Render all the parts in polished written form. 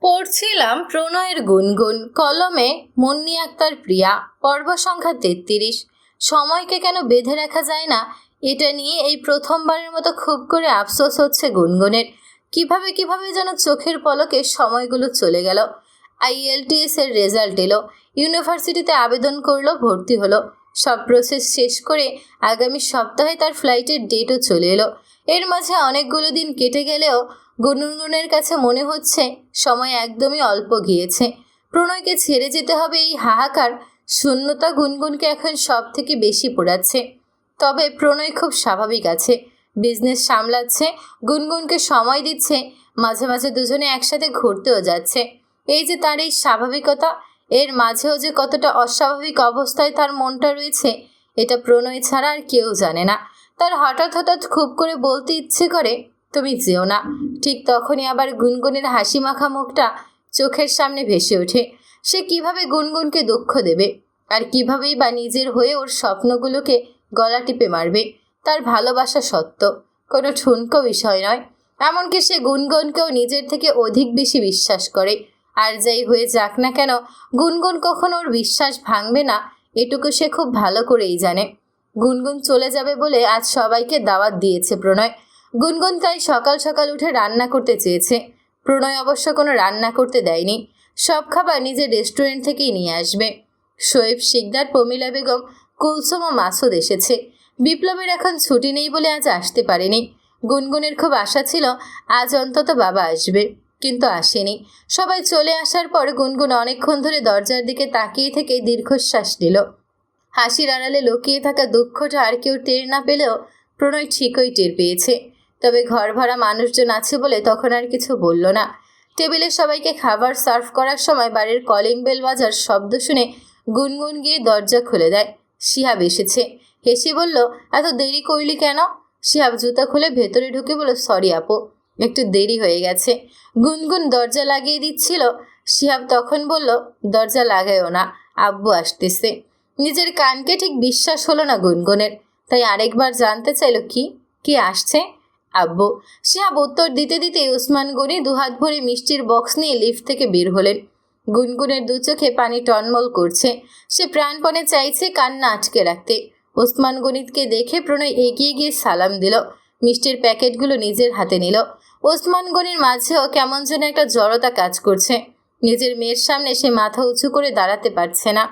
পড়ছিলাম প্রণয়ের গুনগুন, কলমে মুন্নি আক্তার প্রিয়া, পর্ব সংখ্যা ৩৩। সময়কে কেন বেঁধে রাখা যায় না, এটা নিয়ে এই প্রথমবারের মতো খুব করে আফসোস হচ্ছে গুনগুনের। কিভাবে কিভাবে যেন চোখের পলকে সময়গুলো চলে গেল। আইএলটিএস এর রেজাল্ট এলো, ইউনিভার্সিটিতে আবেদন করলো, ভর্তি হলো। সব প্রসেস শেষ করে আগামী সপ্তাহে তার ফ্লাইটের ডেটও চলে এলো। এর মাঝে অনেকগুলো দিন কেটে গেলেও গুনগুনের কাছে মনে হচ্ছে সময় একদমই অল্প গিয়েছে। প্রণয়কে ছেড়ে যেতে হবে, এই হাহাকার শূন্যতা গুনগুনকে এখন সব থেকে বেশি পোড়াচ্ছে। তবে প্রণয় খুব স্বাভাবিক আছে, বিজনেস সামলাচ্ছে, গুনগুনকে সময় দিচ্ছে, মাঝে মাঝে দুজনে একসাথে ঘুরতেও যাচ্ছে। এই যে তার এই স্বাভাবিকতা, এর মাঝেও যে কতটা অস্বাভাবিক অবস্থায় তার মনটা রয়েছে, এটা প্রণয় ছাড়া আর কেউ জানে না। তার হঠাৎ হঠাৎ খুব করে বলতে ইচ্ছে করে, তুমি যেও না। ঠিক তখনই আবার গুনগুনের হাসি মাখা মুখটা চোখের সামনে ভেসে ওঠে। সে কিভাবে গুনগুনকে দুঃখ দেবে, আর কিভাবেই বা নিজের হয়ে ওর স্বপ্নগুলোকে গলা টিপে মারবে। তার ভালোবাসা সত্য, কোনো ঠুনকো বিষয় নয়। এমনকি সে গুনগুনকেও নিজের থেকে অধিক বেশি বিশ্বাস করে। আর যাই হয়ে যাক না কেন, গুনগুন কখনো ওর বিশ্বাস ভাঙবে না, এটুকু সে খুব ভালো করেই জানে। গুনগুন চলে যাবে বলে আজ সবাইকে দাওয়াত দিয়েছে প্রণয়। গুনগুন তাই সকাল সকাল উঠে রান্না করতে চেয়েছে। প্রণয় অবশ্য কোনো রান্না করতে দেয়নি, সব খাবার নিজের রেস্টুরেন্ট থেকেই নিয়ে আসবে। শোয়েব শিকদার, প্রমিলা বেগম, কুলসুম ও মাসুদ এসেছে। বিপ্লবের এখন ছুটি নেই বলে আজ আসতে পারেনি। গুনগুনের খুব আশা ছিল আজ অন্তত বাবা আসবে, কিন্তু আসেনি। সবাই চলে আসার পর গুনগুন অনেকক্ষণ ধরে দরজার দিকে তাকিয়ে থেকে দীর্ঘশ্বাস নিল। হাসির আড়ালে লুকিয়ে থাকা দুঃখটা আর কেউ টের না পেলেও প্রণয় ঠিকই টের পেয়েছে। তবে ঘর ভরা মানুষজন আছে বলে তখন আর কিছু বলল না। টেবিলে সবাইকে খাবার সার্ভ করার সময় বাড়ির কলিং বেল বাজার শব্দ শুনে গুনগুন গিয়ে দরজা খুলে দেয়। শিহাব এসেছে। হেসে বলল, এত দেরি করলি কেন? শিহাব জুতা খুলে ভেতরে ঢুকে বলল, সরি আপু, একটু দেরি হয়ে গেছে। গুনগুন দরজা লাগিয়ে দিচ্ছিল। শিহাব তখন বলল, দরজা লাগায়ও না, আব্বু আসতেছে। নিজের কানকে ঠিক বিশ্বাস হলো না গুনগুনের, তাই আরেকবার জানতে চাইল, কি আসছে? আব্বু। শিহাব উত্তর দিতে দিতেই ওসমান গনি দুহাত ভরে মিষ্টির বক্স নিয়ে লিফট থেকে বের হলেন। গুনগুনের দু চোখে পানি টনমল করছে। সে প্রাণপণে চাইছে কান্না আটকে রাখতে। ওসমান গনিতকে দেখে প্রণয় এগিয়ে গিয়ে সালাম দিল, মিষ্টির প্যাকেটগুলো নিজের হাতে নিল। ওসমান গনির মাঝেও কেমন যেন একটা জড়তা কাজ করছে। নিজের মেয়ের সামনে সে মাথা উঁচু করে দাঁড়াতে পারছে না।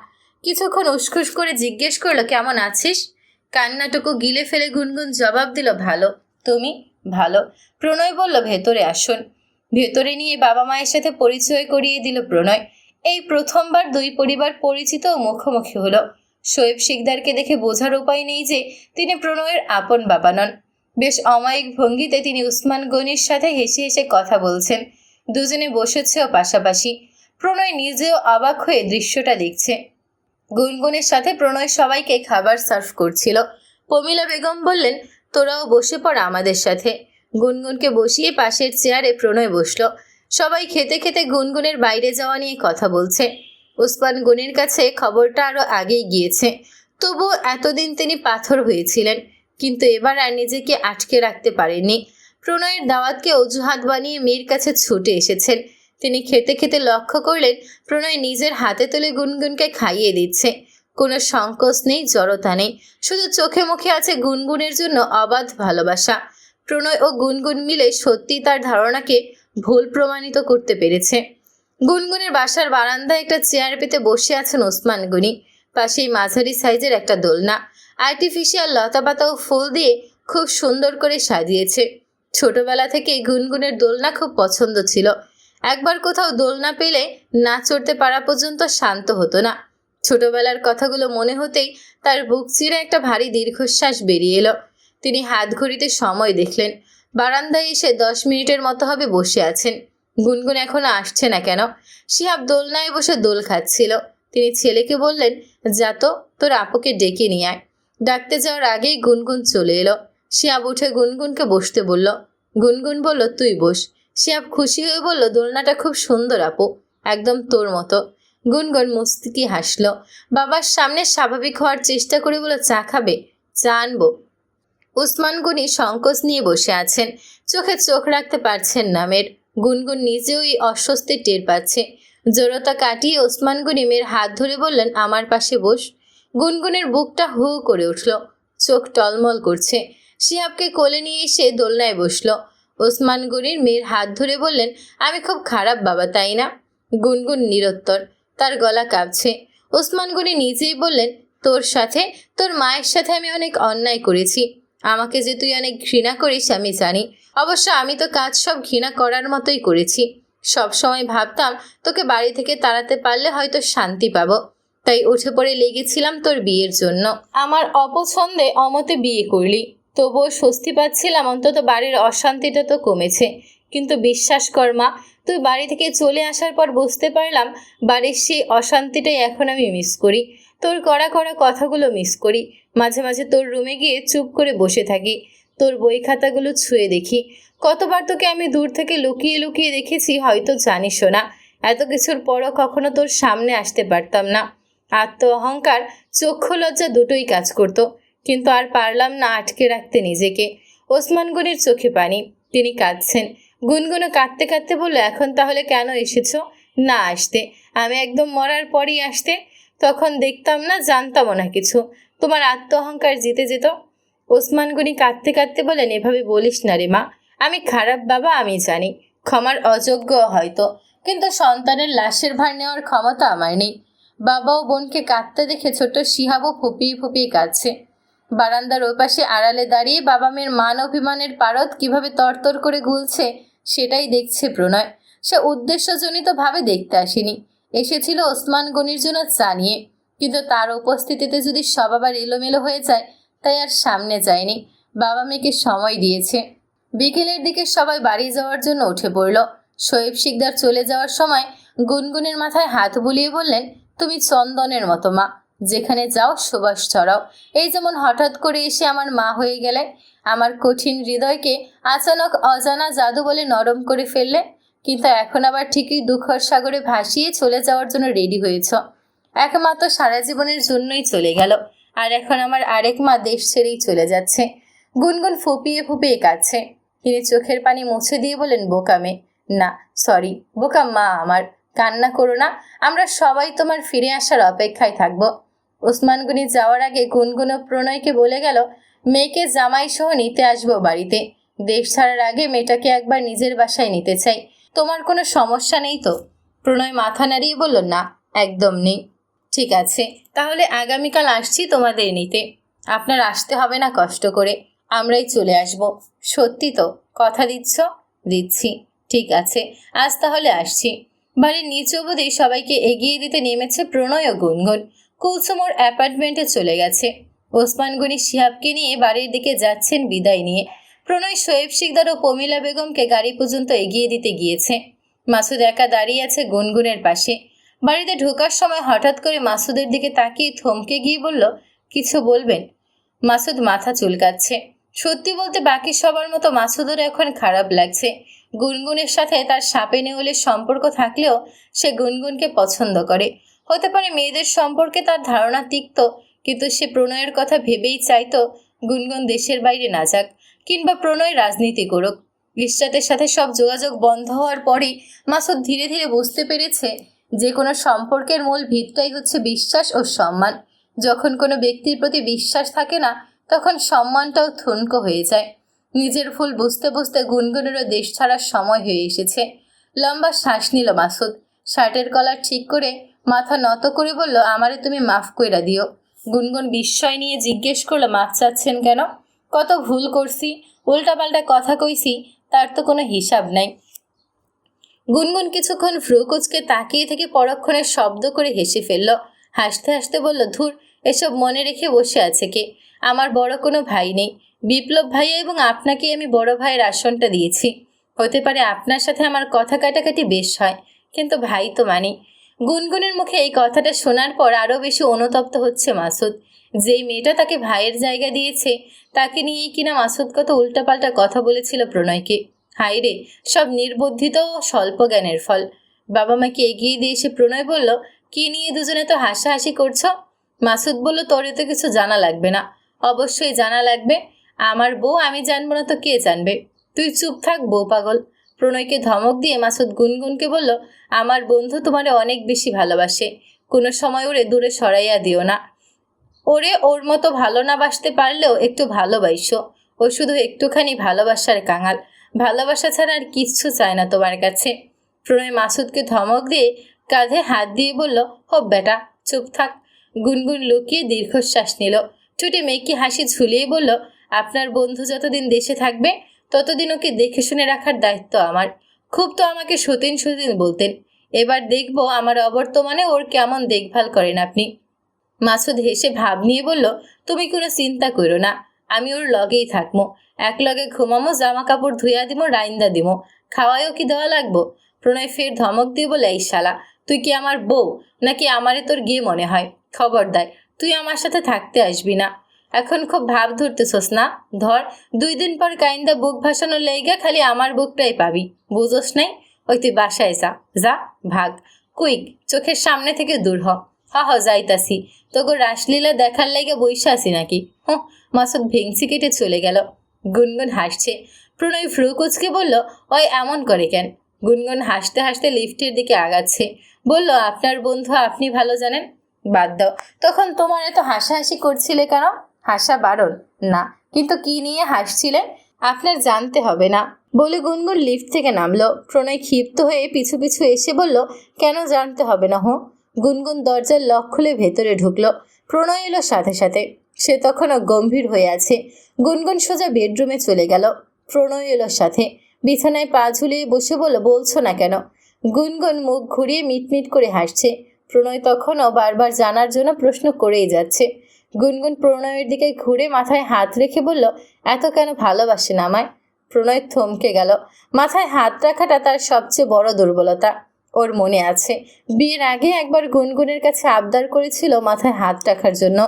কিছুক্ষণ উসখুস করে জিজ্ঞেস করলো, কেমন আছিস? কান্নাটুকু গিলে ফেলে গুনগুন জবাব দিল, ভালো। তুমি? ভালো। প্রণয় বলল, ভেতরে আসুন। ভেতরে নিয়ে বাবা মায়ের সাথে পরিচয় করিয়ে দিল প্রণয়। এই প্রথমবার দুই পরিবার পরিচিত ও মুখোমুখি হলো। শোয়েব শিকদারকে দেখে বোঝার উপায় নেই যে তিনি প্রণয়ের আপন বাবা নন। বেশ অমায়িক ভঙ্গিতে তিনি উসমান গনির সাথে হেসে হেসে কথা বলছেন। দুজনে বসেছেও পাশাপাশি। প্রণয় নিজেও অবাক হয়ে দৃশ্যটা দেখছে। গুনগুনের সাথে প্রণয় সবাইকে খাবার সার্ভ করছিল। প্রমিলা বেগম বললেন, তোরাও বসে পড় আমাদের সাথে। গুনগুনকে বসিয়ে পাশের চেয়ারে প্রণয় বসল। সবাই খেতে খেতে গুনগুনের বাইরে যাওয়া নিয়ে কথা বলছে। ওসমান গনির কাছে খবরটা আরও আগেই গিয়েছে। তবুও এতদিন তিনি পাথর হয়েছিলেন, কিন্তু এবার আর নিজেকে আটকে রাখতে পারেননি। প্রণয়ের দাওয়াতকে অজুহাত বানিয়ে মেয়ের কাছে ছুটে এসেছেন। তিনি খেতে খেতে লক্ষ্য করলেন প্রণয় নিজের হাতে তুলে গুনগুনকে খাইয়ে দিচ্ছে। কোনো সংকোচ নেই, জড়তা নেই, শুধু চোখে মুখে আছে গুনগুনের জন্য অবাধ ভালোবাসা। প্রণয় ও গুনগুন মিলে সত্যি তার ধারণাকে ভুল প্রমাণিত করতে পেরেছে। গুনগুনের বাসার বারান্দায় একটা চেয়ার পেতে বসে আছেন ওসমান গনি। পাশেই মাঝারি সাইজের একটা দোলনা, আর্টিফিশিয়াল লতাপাতা ও ফুল দিয়ে খুব সুন্দর করে সাজিয়েছে। ছোটবেলা থেকেই গুনগুনের দোলনা খুব পছন্দ ছিল। একবার কোথাও দোলনা পেলে না চড়তে পারা পর্যন্ত শান্ত হতো না। ছোটবেলার কথাগুলো মনে হতেই তার বুক চিরে একটা ভারী দীর্ঘশ্বাস বেরিয়ে এলো। তিনি হাত ঘড়িতে সময় দেখলেন। বারান্দায় এসে 10 মিনিটের মতো হবে বসে আছেন। গুনগুন এখনো আসছে না কেন? শিহাব দোলনায় বসে দোল খাচ্ছিল। তিনি ছেলেকে বললেন, যা তো, তোর আপুকে ডেকে নিয়ে আয়। ডাকতে যাওয়ার আগেই গুনগুন চলে এলো। শিহাব উঠে গুনগুনকে বসতে বলল। গুনগুন বলল, তুই বস। শিহাব খুশি হয়ে বলল, দোলনাটা খুব সুন্দর আপু, একদম তোর মতো। গুনগুন মুস্কি হাসল। বাবার সামনে স্বাভাবিক হওয়ার চেষ্টা করে বলল, চা খাবে? চা আনবো। ওসমান গনি সংকোচ নিয়ে বসে আছেন, চোখে চোখ রাখতে পারছেন না মেয়ের। গুনগুন নিজেও এই অস্বস্তি টের পাচ্ছে। জড়তা কাটিয়ে ওসমান গনি মেয়ের হাত ধরে বললেন, আমার পাশে বস। গুনগুনের বুকটা হু হু করে উঠল, চোখ টলমল করছে। শিহাবকে কোলে নিয়ে এসে দোলনায় বসলো। ওসমান গনির মেয়ের হাত ধরে বললেন, আমি খুব খারাপ বাবা, তাই না? গুনগুন নিরুত্তর, তার গলা কাঁপছে। ওসমান গনি নিজেই বললেন, তোর সাথে, তোর মায়ের সাথে আমি অনেক অন্যায় করেছি। আমাকে যে তুই অনেক ঘৃণা করিস আমি জানি। অবশ্য আমি তো কাজ সব ঘৃণা করার মতোই করেছি। সব সময় ভাবতাম তোকে বাড়ি থেকে তাড়াতে পারলে হয়তো শান্তি পাবো, তাই উঠে পড়ে লেগেছিলাম তোর বিয়ের জন্য। আমার অপছন্দে অমতে বিয়ে করলি, তবুও স্বস্তি পাচ্ছিলাম, অন্তত বাড়ির অশান্তিটা তো কমেছে। কিন্তু বিশ্বাস কর মা, তুই বাড়ি থেকে চলে আসার পর বুঝতে পারলাম বাড়ির সেই অশান্তিটাই এখন আমি মিস করি। তোর কড়া কড়া কথাগুলো মিস করি। মাঝে মাঝে তোর রুমে গিয়ে চুপ করে বসে থাকি, তোর বই খাতাগুলো ছুঁয়ে দেখি। কতবার তোকে আমি দূর থেকে লুকিয়ে লুকিয়ে দেখেছি, হয়তো জানিসও না। এত কিছুর পরও কখনো তোর সামনে আসতে পারতাম না। আত্ম অহংকার, চক্ষু লজ্জা দুটোই কাজ করতো, কিন্তু আর পারলাম না আটকে রাখতে নিজেকে। ওসমান গনির চোখে পানি, তিনি কাঁদছেন। গুনগুনো কাঁদতে কাঁদতে বলল, এখন তাহলে কেন এসেছো? না আসতে, আমি একদম মরার পরই আসতে। তখন দেখতাম না, জানতামও না কিছু। তোমার আত্ম অহংকার জিতে যেত। ওসমান গনি কাঁদতে কাঁদতে বলেন, এভাবে বলিস না রে মা, আমি খারাপ বাবা, আমি জানি। ক্ষমার অযোগ্য হয়তো, কিন্তু সন্তানের লাশের ভার নেওয়ার ক্ষমতা আমার নেই। বাবা ও বোনকে কাঁদতে দেখে ছোট শিহাবও ফুপিয়ে ফুপিয়ে কাঁদছে। বারান্দার ওপাশে আড়ালে দাঁড়িয়ে বাবা মেয়ের মান অভিমানের পারদ কিভাবে তরতর করে গুলছে সেটাই দেখছে প্রণয়। সে উদ্দেশ্যজনিতভাবে দেখতে আসেনি, এসেছিল ওসমান গনির জন্য চা নিয়ে। কিন্তু তার উপস্থিতিতে যদি সব আবার এলোমেলো হয়ে যায়, তাই আর সামনে যায়নি। বাবা মেয়েকে সময় দিয়েছে। বিকেলের দিকে সবাই বাড়ি যাওয়ার জন্য উঠে পড়ল। শোয়েব শিকদার চলে যাওয়ার সময় গুনগুনের মাথায় হাত বুলিয়ে বললেন, তুমি চন্দনের মতো মা, যেখানে যাও সুবাস ছড়াও। এই যেমন হঠাৎ করে এসে আমার মা হয়ে গেলে, আমার কঠিন হৃদয়কে আচানক অজানা জাদু বলে নরম করে ফেললে, কিন্তু এখন আবার ঠিকই দুঃখর সাগরে ভাসিয়ে চলে যাওয়ার জন্য রেডি হয়েছ। একমাত্র সারা জীবনের জন্যই চলে গেল, আর এখন আমার আরেক মা দেশ ছেড়েই চলে যাচ্ছে। গুনগুন ফুপিয়ে ফুপিয়ে কাঁদছে। তিনি চোখের পানি মুছে দিয়ে বলেন, বোকা মেয়ে, না সরি, বোকা মা আমার, কান্না করো না, আমরা সবাই তোমার ফিরে আসার অপেক্ষায় থাকবো। ওসমান গনি যাওয়ার আগে গুনগুন প্রণয়কে বলে গেল, মেয়েকে জামাই সহ নিতে আসবো বাড়িতে। দেশ ছাড়ার আগে মেয়েটাকে একবার নিজের বাসায় নিতে চাই। তোমার কোনো সমস্যা নেই তো? প্রণয় মাথা নাড়িয়ে বলল, না একদম নেই। ঠিক আছে, তাহলে আগামীকাল আসছি তোমাদের নিতে। আপনার আসতে হবে না কষ্ট করে, আমরাই চলে আসব। সত্যি তো? কথা দিচ্ছ? দিচ্ছি। ঠিক আছে, আজ তাহলে আসছি। বাড়ির নিচ অবধি সবাইকে এগিয়ে দিতে নেমেছে প্রণয় ও গুনগুন। কুলসুমোর অ্যাপার্টমেন্টে চলে গেছে। ওসমান গনি শিহাবকে নিয়ে বাড়ির দিকে যাচ্ছেন বিদায় নিয়ে। প্রণয় শোয়েব শিকদার ও পমিলা বেগমকে গাড়ি পর্যন্ত এগিয়ে দিতে গিয়েছে। মাসুদ একা দাঁড়িয়ে আছে গুনগুনের পাশে। বাড়িতে ঢোকার সময় হঠাৎ করে মাসুদের দিকে তাকিয়ে থমকে গিয়ে বলল, কিছু বলবেন? মাসুদ মাথা চুলকাচ্ছে। সত্যি বলতে বাকি সবার মতো মাসুদেরও এখন খারাপ লাগছে। গুনগুনের সাথে তার সাপে নেউলের সম্পর্ক থাকলেও সে গুনগুনকে পছন্দ করে। হতে পারে মেয়েদের সম্পর্কে তার ধারণা তিক্ত, কিন্তু সে প্রণয়ের কথা ভেবেই চাইতো গুনগুন দেশের বাইরে না যাক, কিংবা প্রণয় রাজনীতি করুক। ইশরাতের সাথে সব যোগাযোগ বন্ধ হওয়ার পরই মাসুদ ধীরে ধীরে বুঝতে পেরেছে যে কোনো সম্পর্কের মূল ভিতটাই হচ্ছে বিশ্বাস ও সম্মান। যখন কোনো ব্যক্তির প্রতি বিশ্বাস থাকে না, তখন সম্মানটাও ঠুনকো হয়ে যায়। নিজের ভুল বুঝতে বুঝতে গুনগুনেরও দেশ ছাড়ার সময় হয়ে এসেছে। লম্বা শ্বাস নিল মাসুদ। শার্টের কলার ঠিক করে মাথা নত করে বলল, আমারে তুমি মাফ কইরা দিও। গুনগুন বিস্ময় নিয়ে জিজ্ঞেস করলো, মাফ চাচ্ছেন কেন? কত ভুল করছি, উল্টাপাল্টা কথা কইছি, তার তো কোনো হিসাব নাই। গুনগুন কিছুক্ষণ ভ্রু কুচকে তাকিয়ে থেকে পরক্ষণে শব্দ করে হেসে ফেলল। হাসতে হাসতে বলল, ধুর, এসব মনে রেখে বসে আছে কে? আমার বড় কোনো ভাই নেই। বিপ্লব ভাইয়া এবং আপনাকে আমি বড় ভাইয়ের আসনটা দিয়েছি। হতে পারে আপনার সাথে আমার কথা কাটাকাটি বেশ হয়, কিন্তু ভাই তো মানি। গুনগুনের মুখে এই কথাটা শোনার পর আরও বেশি অনুতপ্ত হচ্ছে মাসুদ। যেই মেয়েটা তাকে ভাইয়ের জায়গা দিয়েছে, তাকে নিয়েই কিনা মাসুদ কত উল্টাপাল্টা কথা বলেছিল প্রণয়কে। হাই রে, সব নির্বুদ্ধিত ও স্বল্প জ্ঞানের ফল। বাবা মাকে এগিয়ে দিয়ে এসে প্রণয় বলল, কি নিয়ে দুজনে তো হাসাহাসি করছ? মাসুদ বলল, তোর তো কিছু জানা লাগবে না। অবশ্যই জানা লাগবে। আমার বউ, আমি জানবো না তো কে জানবে? তুই চুপ থাক বউ পাগল। প্রণয়কে ধমক দিয়ে মাসুদ গুনগুনকে বলল, আমার বন্ধু তোমারে অনেক বেশি ভালোবাসে, কোনো সময় ওরে দূরে সরাইয়া দিও না। ওরে ওর মতো ভালো না বাসতে পারলেও একটু ভালোবাসো। ও শুধু একটুখানি ভালোবাসার কাঙাল, ভালোবাসা ছাড়া আর কিচ্ছু চায় না তোমার কাছে। প্রণয় মাসুদকে ধমক দিয়ে কাঁধে হাত দিয়ে বলল, হো বেটা, চুপ থাক। গুনগুন লুকিয়ে দীর্ঘশ্বাস নিল, ঠোঁটে মেকি হাসি ঝুলিয়ে বলল, আপনার বন্ধু যতদিন দেশে থাকবে ততদিন ওকে দেখে শুনে রাখার দায়িত্ব আমার। খুব তো আমাকে সতীন সতীন বলতেন, এবার দেখব আমার অবর্তমানে ওর কেমন দেখভাল করেন আপনি। মাসুদ হেসে ভাব নিয়ে বলল, তুমি কোনো চিন্তা করো না, আমি ওর লগেই থাকবো, এক লগে ঘুমামো, জামা কাপড় ধুইয়া দিমো, রাইন্দা দিমো, খাওয়াইও কি দেওয়া লাগবো। প্রণয় ফের ধমক দিয়ে বলে, এই শালা, তুই কি আমার বউ নাকি আমারে তোর গিয়ে মনে হয়? খবরদার, তুই আমার সাথে থাকতে আসবি না। এখন খুব ভাব ধরতেছস না? ধর, 2 দিন পর কাইন্দা বুক ভাসানো লেগে খালি আমার বুকটাই পাবি, বুঝোস নাই? ওই তুই বাসায় যা, যা, ভাগ, কুইক, চোখের সামনে থেকে দূর হ। যাইতাছি, তোকে রাসলীলা দেখার লাইগা বইসা আছি নাকি? মাসুদ ভেংচি কেটে চলে গেল। গুনগুন হাসছে। প্রণয় ফ্রু কুচকে বলল, ওই এমন করে কেন? গুনগুন হাসতে হাসতে লিফটের দিকে আগাচ্ছে। বলল, আপনার বন্ধু আপনি ভালো জানেন। বাদ দাও, তখন তোমার এত হাসাহাসি করছিলে কেন? হাসা বারণ না, কিন্তু কি নিয়ে হাসছিলেন আপনার জানতে হবে না, বলে গুনগুন লিফট থেকে নামলো। প্রণয় ক্ষিপ্ত হয়ে পিছু পিছু এসে বলল, কেন জানতে হবে না? গুনগুন দরজার লক খুলে ভেতরে ঢুকলো। প্রণয় এলো সাথে সাথে। সে তখনও গম্ভীর হয়ে আছে। গুনগুন সোজা বেডরুমে চলে গেল। প্রণয় এলো সাথে। বিছানায় পা ঝুলিয়ে বসে বলল, বলছো না কেন? গুনগুন মুখ ঘুরিয়ে মিটমিট করে হাসছে। প্রণয় তখনও বারবার জানার জন্য প্রশ্ন করেই যাচ্ছে। গুনগুন প্রণয়ের দিকে ঘুরে মাথায় হাত রেখে বলল, এত কেন ভালোবাসেন আমায়? প্রণয় থমকে গেল। মাথায় হাত রাখাটা তার সবচেয়ে বড় দুর্বলতা। ওর মনে আছে, বিয়ের আগে একবার গুনগুনের কাছে আবদার করেছিল মাথায় হাত রাখার জন্য,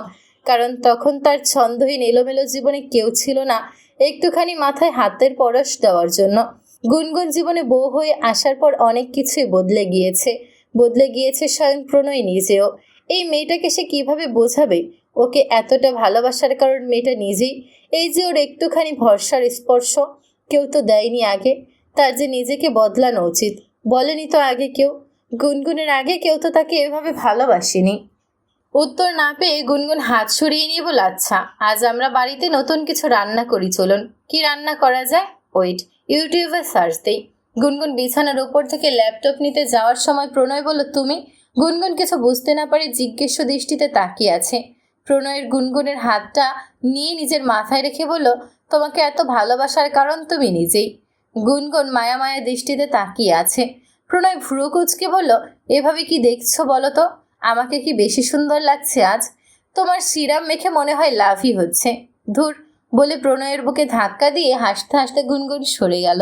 কারণ তখন তার ছন্দহীন এলোমেলো জীবনে কেউ ছিল না একটুখানি মাথায় হাতের পরশ দেওয়ার জন্য। গুনগুন জীবনে বউ হয়ে আসার পর অনেক কিছুই বদলে গিয়েছে স্বয়ং প্রণয় নিজেও। এই মেয়েটাকে সে কিভাবে বোঝাবে ওকে এতটা ভালোবাসার কারণ মেয়েটা নিজেই। এই যে ওর একটুখানি ভরসার স্পর্শ কেউ তো দেয়নি আগে, তার যে নিজেকে বদলানো উচিত। বলেনি তো আগে কেউ, গুনগুনের আগে কেউ তো তাকে এভাবে ভালোবাসেনি। উত্তর না পেয়ে গুনগুন হাত সরিয়ে নিয়ে বলল, আচ্ছা, আজ আমরা বাড়িতে নতুন কিছু রান্না করি, চলুন। কি রান্না করা যায়? ওয়েট, ইউটিউবে সার্চ দেই। গুনগুন বিছানার উপর থেকে ল্যাপটপ নিতে যাওয়ার সময় প্রণয় বলল, তুমি? গুনগুন কিছু বুঝতে না পারে জিজ্ঞেস দৃষ্টিতে তাকিয়ে আছে। প্রণয়ের গুনগুনের হাতটা নিয়ে নিজের মাথায় রেখে বলল, তোমাকে এত ভালোবাসার কারণ তুমি নিজেই। গুনগুন মায়া মায়া দৃষ্টিতে তাকিয়ে আছে। প্রণয় ভ্রু কুচকে বলল, এভাবে কি দেখছো বলো তো? আমাকে কি বেশি সুন্দর লাগছে আজ? তোমার সিরাম মেখে মনে হয় লাভই হচ্ছে। ধুর, বলে প্রণয়ের বুকে ধাক্কা দিয়ে হাসতে হাসতে গুনগুন সরে গেল।